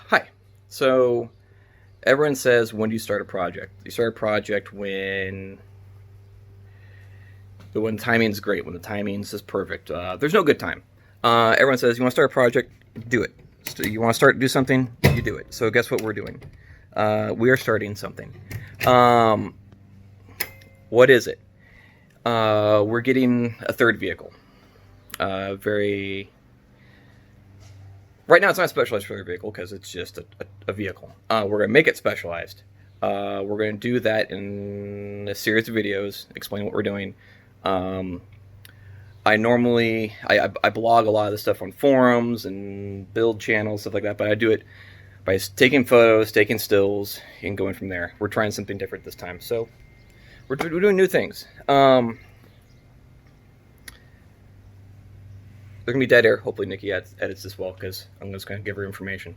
Hi. So everyone says, when do you start a project? You start a project when timing's great, when the timing's is perfect. There's no good time. Everyone says, you want to start a project, do it. You want to do something, you do it. So guess what we're doing? We are starting something. What is it? We're getting a third vehicle. Very Right now, it's not specialized for their vehicle because it's just a vehicle. We're going to make it specialized. We're going to do that in a series of videos, explain what we're doing. I normally I blog a lot of this stuff on forums and build channels, stuff like that, but I do it by taking photos, taking stills, and going from there. We're trying something different this time, so we're doing new things. There's gonna be dead air. Hopefully Nikki edits this well because I'm just gonna give her information.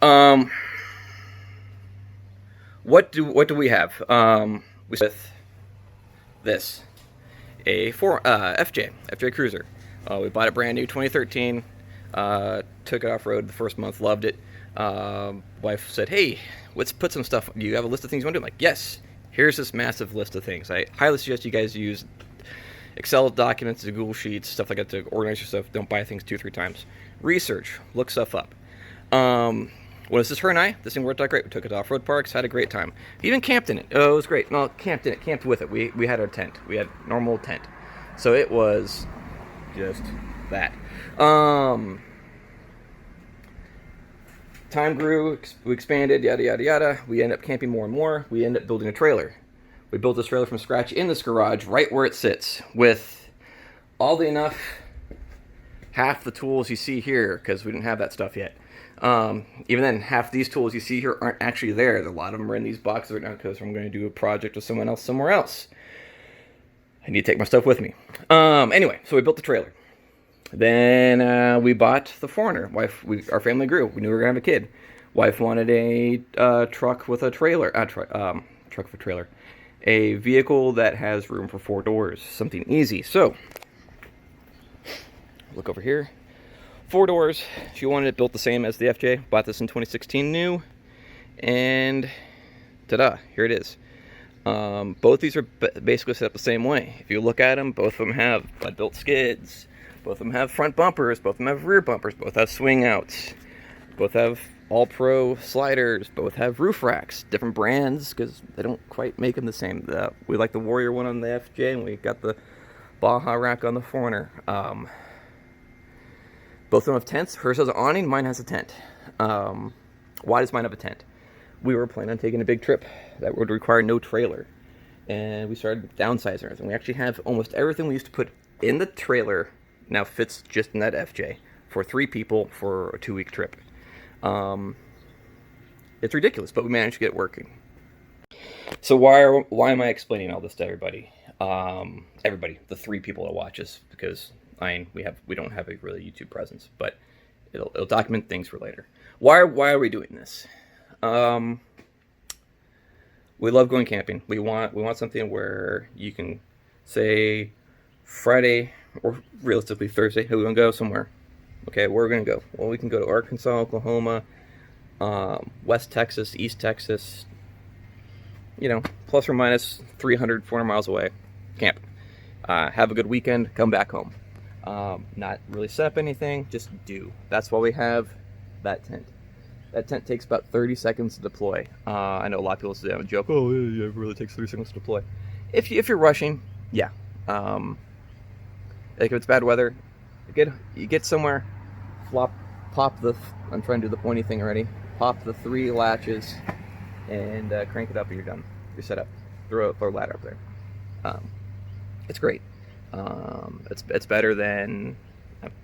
What do we have? We start with this, a FJ Cruiser. We bought it brand new, 2013. Took it off road the first month, loved it. Wife said, "Hey, let's put some stuff. Do you have a list of things you want to do?" I'm like, "Yes. Here's this massive list of things. I highly suggest you guys use Excel documents, Google Sheets, stuff like that to organize your stuff. Don't buy things 2-3 times. Research, look stuff up." When it's just her and I, this thing worked out great. We took it to off-road parks, had a great time. Even camped in it. Oh, it was great. No, camped in it, camped with it. We had our tent. We had normal tent. So it was just that. Time grew, we expanded, yada, yada, yada. We ended up camping more and more. We ended up building a trailer. We built this trailer from scratch in this garage, right where it sits, with oddly enough, half the tools you see here, because we didn't have that stuff yet. Even then, half these tools you see here aren't actually there. A lot of them are in these boxes right now because I'm going to do a project with someone else somewhere else. I need to take my stuff with me. Anyway, so we built the trailer. Then we bought the Foreigner. Our family grew. We knew we were going to have a kid. Wife wanted a truck with a trailer. Truck with a trailer. A vehicle that has room for 4 doors. Something easy. So, look over here. 4 doors. She wanted it built the same as the FJ. Bought this in 2016 new. And ta-da, here it is. Both these are basically set up the same way. If you look at them, both of them have butt-built skids. Both of them have front bumpers. Both of them have rear bumpers. Both have swing outs. Both have all-pro sliders. Both have roof racks. Different brands because they don't quite make them the same. We like the Warrior one on the FJ, and we got the Baja rack on the Foreigner. Both of them have tents. Hers has an awning. Mine has a tent. Why does mine have a tent? We were planning on taking a big trip that would require no trailer. And we started downsizing everything. We actually have almost everything we used to put in the trailer now fits just in that FJ for 3 people for a 2-week trip. It's ridiculous, but we managed to get it working. So why am I explaining all this to everybody? Everybody, the 3 people that watch us, because we don't have a really YouTube presence, but it'll document things for later. Why are we doing this? We love going camping. We want something where you can say Friday or realistically Thursday, hey, we want to go somewhere. Okay, where are we going to go? Well, we can go to Arkansas, Oklahoma, West Texas, East Texas, plus or minus 300, 400 miles away. Camp. Have a good weekend, come back home. Not really set up anything, just do. That's why we have that tent. That tent takes about 30 seconds to deploy. I know a lot of people say that and joke, oh, yeah, it really takes 30 seconds to deploy. If you're rushing, yeah. Like if it's bad weather, you get somewhere, pop the, I'm trying to do the pointy thing already, pop the 3 latches, and crank it up and you're done. You're set up. Throw a ladder up there. It's great. It's better than,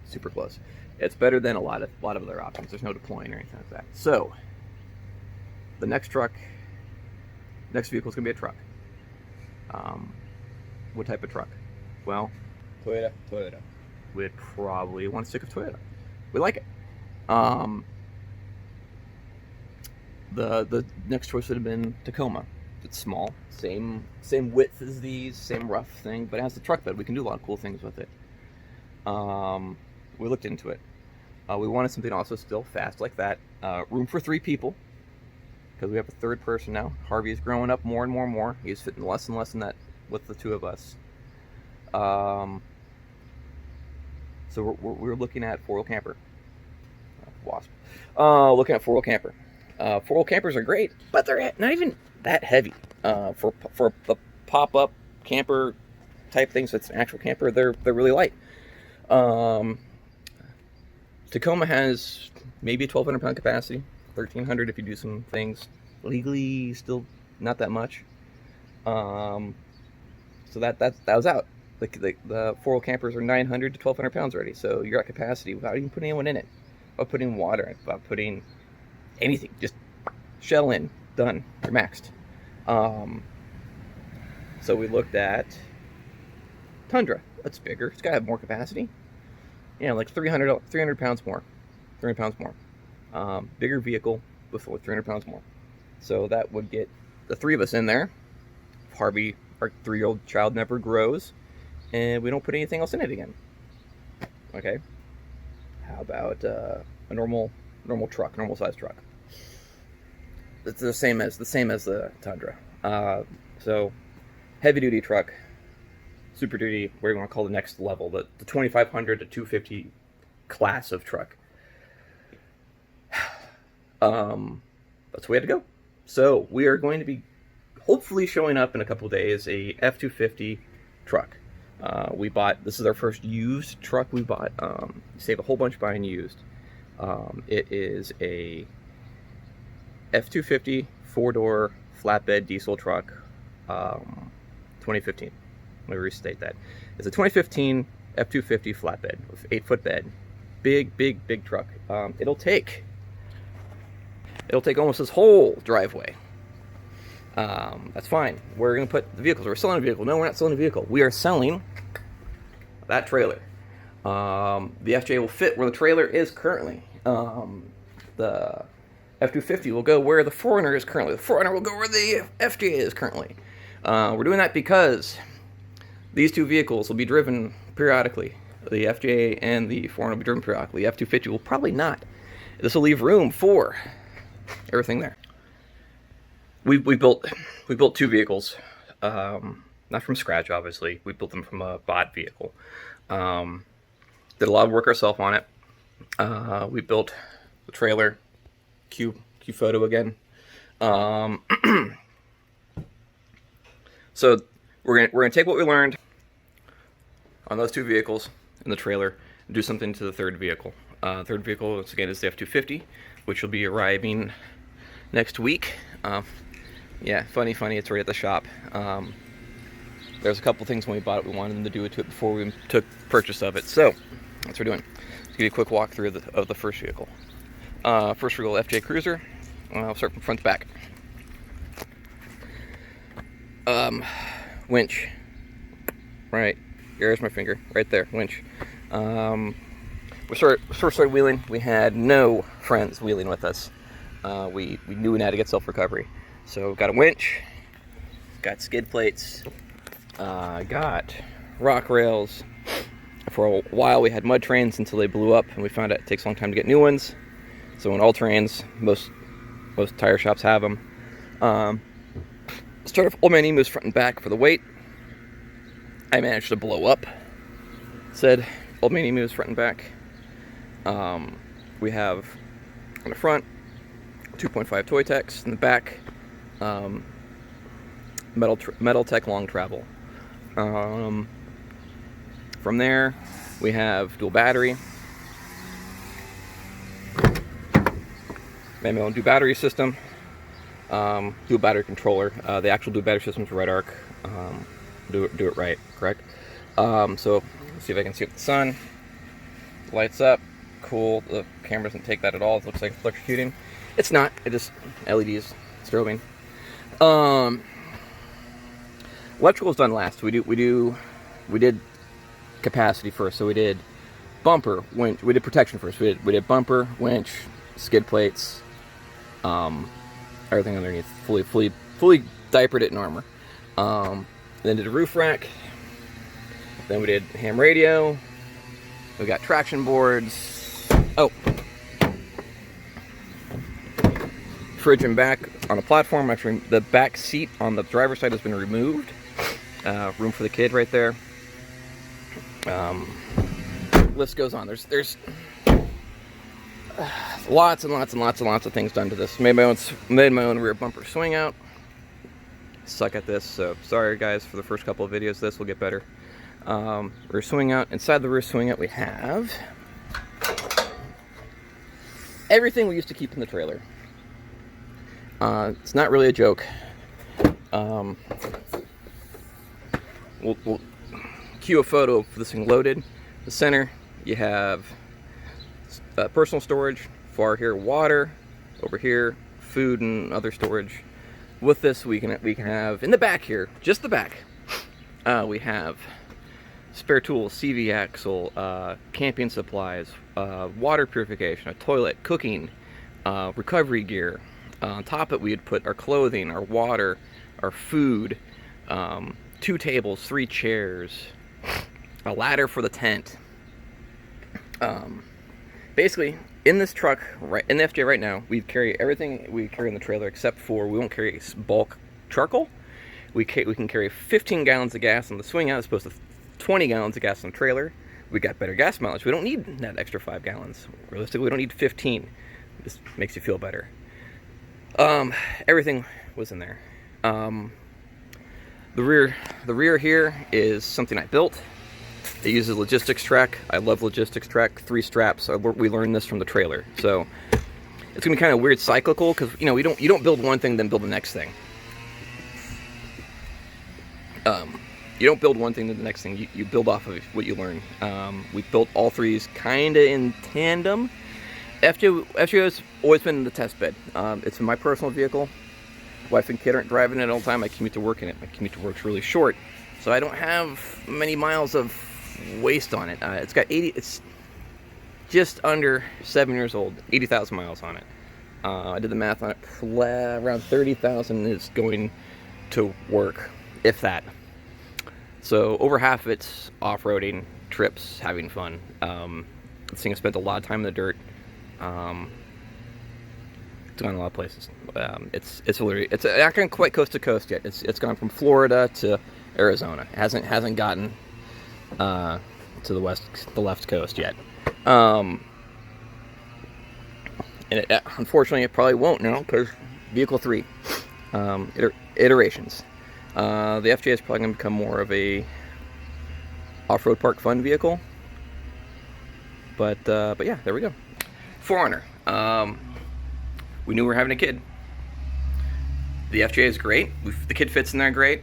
super close. It's better than a lot of other options. There's no deploying or anything like that. So, the next vehicle is going to be a truck. What type of truck? Well, Toyota. We'd probably want to stick with Toyota. We like it. The next choice would have been Tacoma. It's small, same width as these, same rough thing, but it has the truck bed. We can do a lot of cool things with it. We looked into it. We wanted something also still fast like that. Room for 3 people, because we have a third person now. Harvey is growing up more and more and more. He's fitting less and less in that with the 2 of us. So we're looking at 4-wheel camper. Wasp. Looking at 4-wheel camper. 4-wheel campers are great, but they're not even that heavy. For the pop-up camper type things, that's an actual camper. They're really light. Tacoma has maybe a 1,200 pound capacity, 1,300 if you do some things legally. Still not that much. So that was out. The 4-wheel campers are 900 to 1,200 pounds already. So you're at capacity without even putting anyone in it, without putting water in it, without putting anything. Just shell in, done. You're maxed. So we looked at Tundra. That's bigger. It's got to have more capacity. Yeah, like 300 pounds more. 300 pounds more. Bigger vehicle with 300 pounds more. So that would get the 3 of us in there. Harvey, our 3-year-old child, never grows, and we don't put anything else in it again. Okay. How about a normal truck, normal size truck? It's the same as the Tundra. So heavy duty truck, Super Duty, where you want to call the next level, the 2500 to 250 class of truck. That's the way to go. So we are going to be hopefully showing up in a couple of days a F-250 truck. This is our first used truck we bought. Save a whole bunch buying used. It is a F-250 4-door flatbed diesel truck, 2015. Let me restate that. It's a 2015 F-250 flatbed with 8-foot bed. Big truck. It'll take almost this whole driveway. That's fine. We're going to put the vehicles. We're selling a vehicle. No, we're not selling a vehicle. We are selling that trailer. The FJ will fit where the trailer is currently. The F-250 will go where the 4Runner is currently. The 4Runner will go where the FJ is currently. We're doing that because these 2 vehicles will be driven periodically. The FJ and the 4Runner will be driven periodically. The F-250 will probably not. This will leave room for everything there. We built 2 vehicles, not from scratch, obviously. We built them from a bought vehicle. Did a lot of work ourselves on it. We built the trailer, Q photo again. So we're gonna take what we learned on those 2 vehicles in the trailer and do something to the 3rd vehicle. Third vehicle, once again, is the F-250, which will be arriving next week. Yeah, funny, it's already at the shop. There's a couple things when we bought it we wanted them to do to it before we took purchase of it. So, that's what we're doing. Let's give you a quick walkthrough of the first vehicle. First vehicle, FJ Cruiser. I'll start from front to back. Winch. Right, there's my finger, right there, winch. We started wheeling. We had no friends wheeling with us. We knew we had to get self-recovery. So got a winch, got skid plates, got rock rails. For a while we had mud trains until they blew up, and we found out it takes a long time to get new ones. So in all terrains, most tire shops have them. Started with old man emus front and back for the weight. I managed to blow up said old man emus front and back. We have on the front 2.5 Toy Techs, in the back Metal Tech Long Travel. From there we have dual battery, manual dual battery system, dual battery controller. The actual dual battery system is Red Arc. Do it right, correct? So let's see if I can see up the sun. Lights up, cool. The camera doesn't take that at all. It looks like it's electrocuting. It's not. It just LEDs strobing. Electrical is done last. We did capacity first. So we did bumper, winch. We did protection first. We did bumper, winch, skid plates, everything underneath. Fully diapered it in armor. Then did a roof rack. Then we did ham radio. We got traction boards. Oh, fridge in back on a platform. Actually, the back seat on the driver's side has been removed. Room for the kid right there. List goes on. There's lots and lots and lots and lots of things done to this. Made my own rear bumper swing out. Suck at this, so sorry guys for the first couple of videos. This will get better. Rear swing out. Inside the rear swing out we have everything we used to keep in the trailer. It's not really a joke. We'll cue a photo of this thing loaded. The center, you have personal storage. Far here, water. Over here, food and other storage. With this, we can have in the back here, just the back. We have spare tools, CV axle, camping supplies, water purification, a toilet, cooking, recovery gear. On top of it, we'd put our clothing, our water, our food, 2 tables, 3 chairs, a ladder for the tent. Basically, in this truck, right in the FJ right now, we carry everything we carry in the trailer except for we won't carry bulk charcoal. We can carry 15 gallons of gas on the swing out as opposed to 20 gallons of gas on the trailer. We got better gas mileage. We don't need that extra 5 gallons. Realistically, we don't need 15. This makes you feel better. Everything was in there. The rear here is something I built. It uses logistics track. I love logistics track. 3 straps. We learned this from the trailer. So it's gonna be kind of weird cyclical because you don't build one thing then build the next thing. You don't build one thing then the next thing. You build off of what you learn. We built all 3s kind of in tandem. FJ has always been in the test bed. It's my personal vehicle. Wife and kid aren't driving it all the time. I commute to work in it. My commute to work's really short, so I don't have many miles of waste on it. It's just under 7 years old, 80,000 miles on it. I did the math on it. Around 30,000 is going to work, if that. So over half of it's off-roading, trips, having fun. This thing has spent a lot of time in the dirt. It's gone a lot of places. It's not going quite coast to coast yet. It's gone from Florida to Arizona. It hasn't gotten to the left coast yet. And unfortunately, it probably won't now because vehicle 3 iterations. The FJ is probably going to become more of a off-road park fun vehicle. But yeah, there we go. 4Runner. We knew we were having a kid. The FJ is great. The kid fits in there great.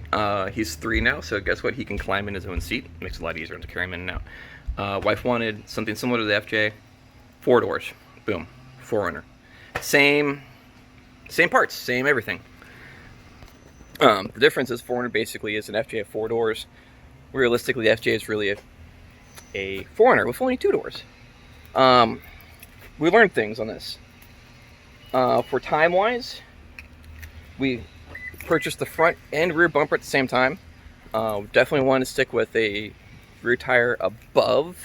He's 3 now, so guess what? He can climb in his own seat. It makes it a lot easier to carry him in and out. Wife wanted something similar to the FJ. 4 doors. Boom. 4Runner. Same parts. Same everything. The difference is 4Runner basically is an FJ of 4 doors. Realistically, the FJ is really a 4Runner with only 2 doors. We learned things on this. For time-wise, we purchased the front and rear bumper at the same time. Definitely want to stick with a rear tire above,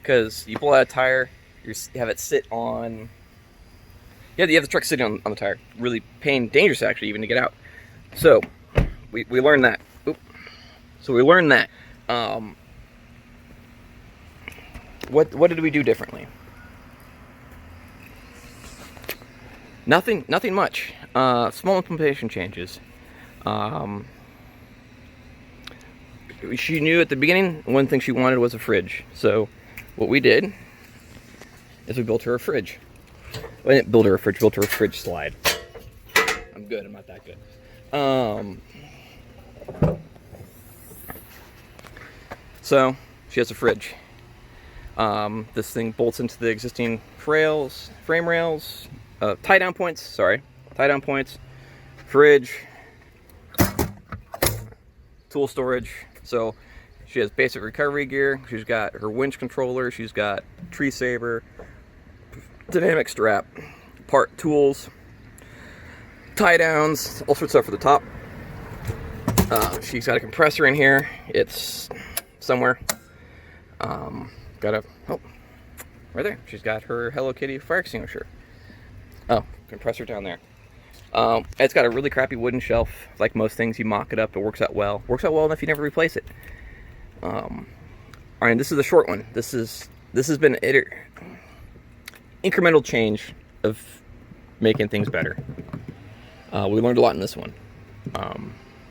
because you pull out a tire, you have it sit on. Yeah, you have the truck sitting on the tire. Really dangerous actually, even to get out. So we learned that. Oop. So we learned that. What did we do differently? Nothing much. Small implementation changes. She knew at the beginning one thing she wanted was a fridge. So what we did is we built her a fridge. We didn't build her a fridge, built her a fridge slide. I'm good, I'm not that good. So she has a fridge. This thing bolts into the existing frame rails, tie-down points, fridge, tool storage. So she has basic recovery gear, she's got her winch controller, she's got tree saver, dynamic strap, part tools, tie-downs, all sorts of stuff for the top. She's got a compressor in here, it's somewhere. Right there, she's got her Hello Kitty fire extinguisher. Oh, compressor down there. It's got a really crappy wooden shelf. Like most things, you mock it up, it works out well. Works out well enough you never replace it. Alright, this is the short one. This has been incremental change of making things better. We learned a lot in this one.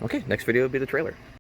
Okay, next video will be the trailer.